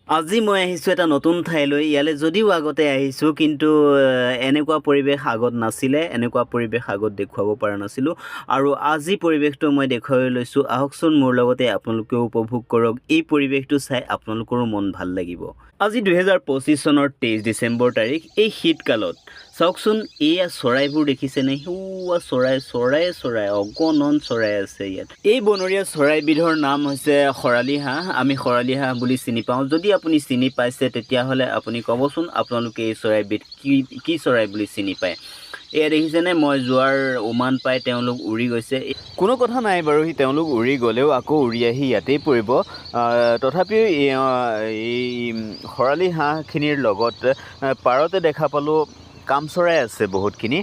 আজি মই আহিছোঁ এটা নতুন ঠাইলৈ। ইয়ালৈ যদিও আগতে আহিছোঁ, কিন্তু এনেকুৱা পৰিৱেশ আগত নাছিলে, এনেকুৱা পৰিৱেশ আগত দেখুৱাব পৰা নাছিলোঁ। আৰু আজি পৰিৱেশটো মই দেখুৱাবলৈ লৈছোঁ। আহকচোন মোৰ লগতে আপোনালোকেও উপভোগ কৰক। এই পৰিৱেশটো চাই আপোনালোকৰো মন ভাল লাগিব। আজি 2025 চনৰ 23 ডিচেম্বৰ তাৰিখ। এই শীতকালত চাওকচোন, এয়া চৰাইবোৰ দেখিছেনে? সেউৱা চৰাই অগণন চৰাই আছে ইয়াত। এই বনৰীয়া চৰাইবিধৰ নাম হৈছে শৰালী হাঁহ। আমি শৰালী হাঁহ বুলি চিনি পাওঁ। যদি আপুনি চিনি পাইছে, তেতিয়াহ'লে আপুনি ক'বচোন আপোনালোকে এই চৰাইবিধ কি চৰাই বুলি চিনি পায়। এয়া দেখিছেনে, মই যোৱাৰ উমান পাই তেওঁলোক উৰি গৈছে। কোনো কথা নাই বাৰু, তেওঁলোক উৰি গ'লেও আকৌ উৰি আহি ইয়াতেই পৰিব। তথাপিও এই শৰালী হাঁহখিনিৰ লগত পাৰতে দেখা পালোঁ কামচৰাই আছে বহুতখিনি।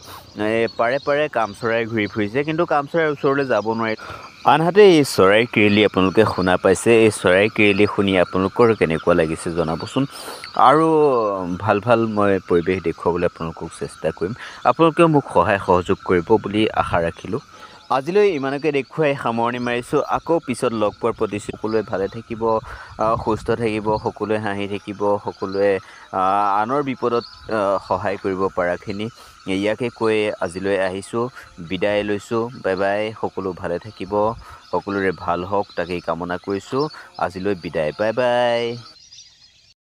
পাৰে পাৰে কামচৰাই ঘূৰি ফুৰিছে, কিন্তু কামচৰাইৰ ওচৰলৈ যাব নোৱাৰি। আনহাতে এই চৰাইৰ কিৰিলি আপোনালোকে শুনা পাইছে। এই চৰাইৰ কিৰিলি শুনি আপোনালোকৰ কেনেকুৱা লাগিছে জনাবচোন। আৰু ভাল মই পৰিৱেশ দেখুৱাবলৈ আপোনালোকক চেষ্টা কৰিম। আপোনালোকেও মোক সহায় সহযোগ কৰিব বুলি আশা ৰাখিলোঁ। আজিলৈ ইমানকে দেখুৱাই সামৰণি মাৰিছোঁ। আকৌ পিছত লগ পোৱাৰ প্ৰতিশ্ৰুতি। সকলোৱে ভালে থাকিব, সুস্থ থাকিব, সকলোৱে হাঁহি থাকিব, সকলোৱে আনৰ বিপদত সহায় কৰিব পৰাখিনি। ইয়াকে কৈ আজিলৈ আহিছোঁ, বিদায় লৈছোঁ। Bye bye. সকলো ভালে থাকিব, সকলোৰে ভাল হওক তাকেই কামনা কৰিছোঁ। আজিলৈ বিদায়, বাই বাই।